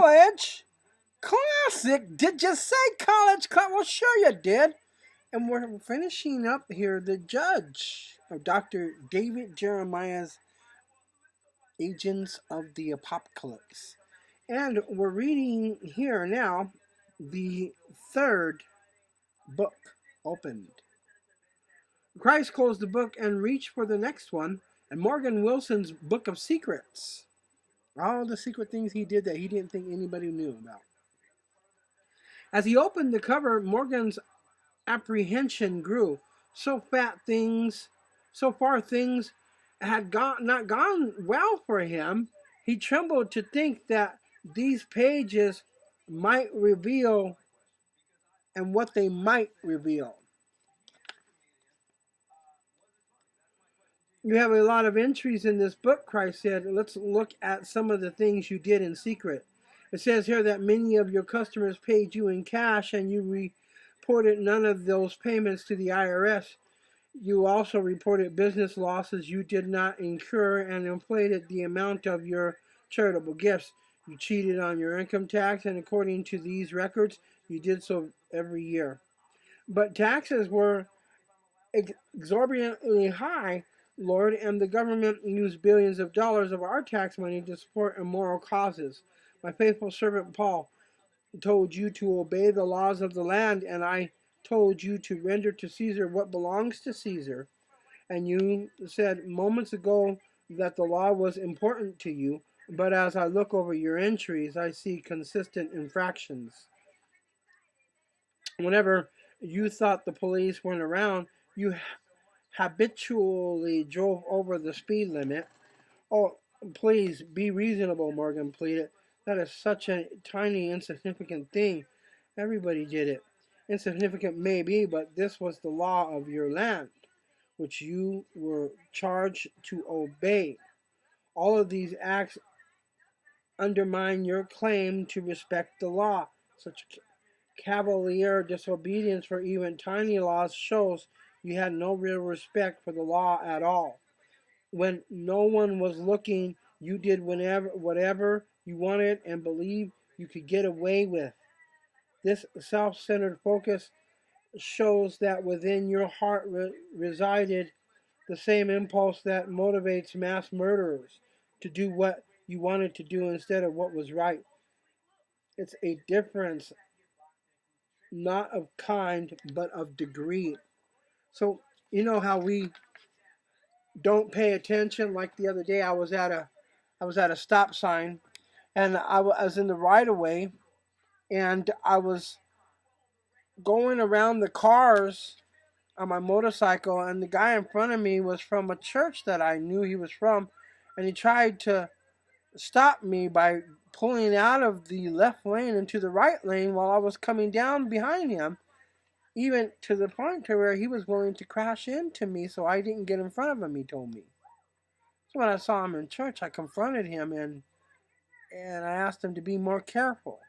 college? Classic. Did you say college? Well, sure you did. And we're finishing up here the judge of Dr. David Jeremiah's Agents of the Apocalypse. And we're reading here now the third book opened. Christ closed the book and reached for the next one, and Morgan Wilson's Book of Secrets. All the secret things he did that he didn't think anybody knew about. As he opened the cover, Morgan's apprehension grew. So far things had not gone well for him. He trembled to think that these pages might reveal and what they might reveal. You have a lot of entries in this book, Christ said. Let's look at some of the things you did in secret. It says here that many of your customers paid you in cash and you reported none of those payments to the IRS. You also reported business losses you did not incur and inflated the amount of your charitable gifts. You cheated on your income tax, and according to these records, you did so every year. But taxes were exorbitantly high, Lord, and the government used billions of dollars of our tax money to support immoral causes. My faithful servant Paul told you to obey the laws of the land, and I told you to render to Caesar what belongs to Caesar. And you said moments ago that the law was important to you, but as I look over your entries, I see consistent infractions. Whenever you thought the police weren't around, you habitually drove over the speed limit. Oh, please be reasonable, Morgan pleaded. That is such a tiny, insignificant thing. Everybody did it. Insignificant maybe, but this was the law of your land, which you were charged to obey. All of these acts undermine your claim to respect the law. Such cavalier disobedience for even tiny laws shows you had no real respect for the law at all. When no one was looking, you did whatever you wanted and believed you could get away with. This self-centered focus shows that within your heart resided the same impulse that motivates mass murderers to do what you wanted to do instead of what was right. It's a difference not of kind but of degree. So you know how we don't pay attention. Like the other day, I was at a stop sign, and I was in the right of way, and I was going around the cars on my motorcycle, and the guy in front of me was from a church that I knew he was from, and he tried to stop me by pulling out of the left lane into the right lane while I was coming down behind him, even to the point to where he was willing to crash into me so I didn't get in front of him, he told me. So when I saw him in church, I confronted him and I asked him to be more careful.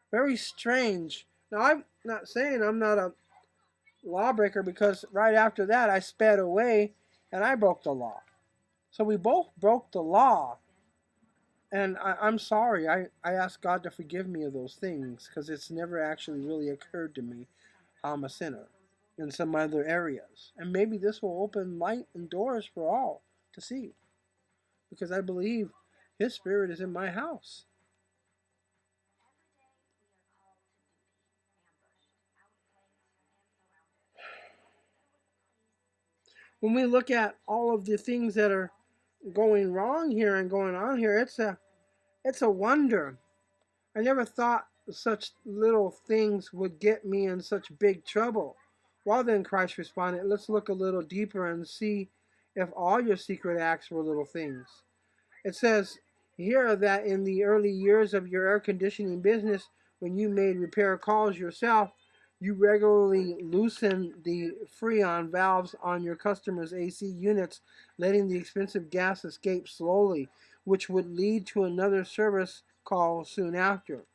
Very strange. Now, I'm not saying I'm not a lawbreaker, because right after that I sped away and I broke the law. So we both broke the law. And I'm sorry. I ask God to forgive me of those things, because it's never actually really occurred to me I'm a sinner in some other areas. And maybe this will open light and doors for all to see, because I believe His Spirit is in my house. When we look at all of the things that are going wrong here and going on here, it's a wonder. I never thought such little things would get me in such big trouble. Well then, Christ responded, let's look a little deeper and see if all your secret acts were little things. It says here that in the early years of your air conditioning business, when you made repair calls yourself, you regularly loosened the Freon valves on your customers' AC units, letting the expensive gas escape slowly, which would lead to another service call soon after.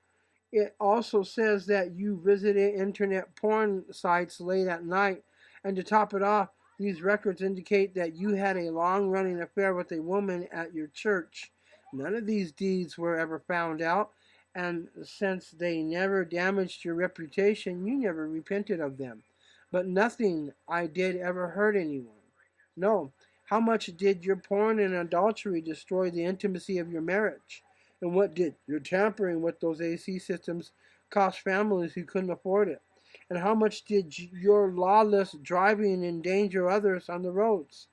It also says that you visited internet porn sites late at night, and to top it off, these records indicate that you had a long-running affair with a woman at your church. None of these deeds were ever found out, And since they never damaged your reputation, you never repented of them. But nothing I did ever hurt anyone. No. How much did your porn and adultery destroy the intimacy of your marriage? And what did your tampering with those AC systems cost families who couldn't afford it? And how much did your lawless driving endanger others on the roads?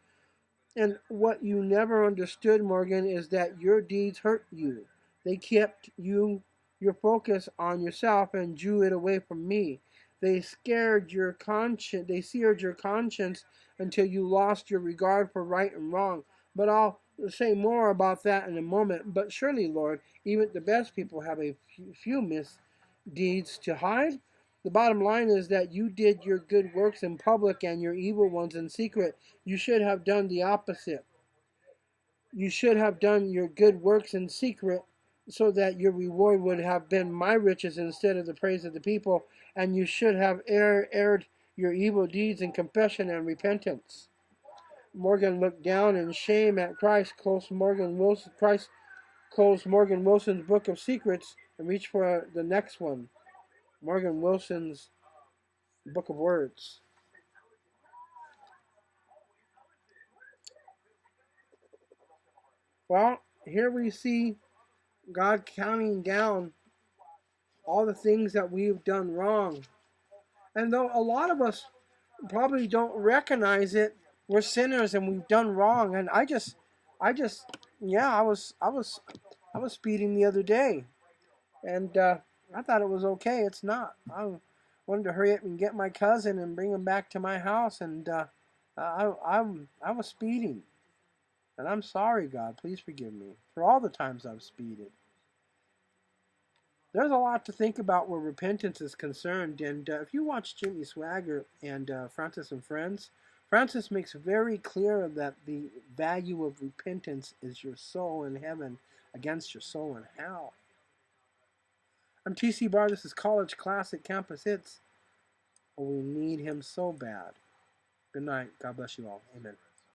And what you never understood, Morgan, is that your deeds hurt you. They kept your focus on yourself and drew it away from me. They scared your conscience. They seared your conscience until you lost your regard for right and wrong. But I'll say more about that in a moment. But surely, Lord, even the best people have a few misdeeds to hide. The bottom line is that you did your good works in public and your evil ones in secret. You should have done the opposite. You should have done your good works in secret so that your reward would have been my riches instead of the praise of the people, and you should have aired your evil deeds in confession and repentance. Morgan looked down in shame at Christ closed Morgan Wilson's book of secrets and reached for the next one. Morgan Wilson's book of words. Well, here we see God counting down all the things that we've done wrong. And though a lot of us probably don't recognize it, we're sinners and we've done wrong. And I just, yeah, I was speeding the other day, and I thought it was okay. It's not. I wanted to hurry up and get my cousin and bring him back to my house, and I was speeding. And I'm sorry, God. Please forgive me for all the times I've speeded. There's a lot to think about where repentance is concerned. And if you watch Jimmy Swagger and Francis and Friends, Francis makes very clear that the value of repentance is your soul in heaven against your soul in hell. I'm TC Barr. This is College Classic Campus Hits. Oh, we need him so bad. Good night. God bless you all. Amen.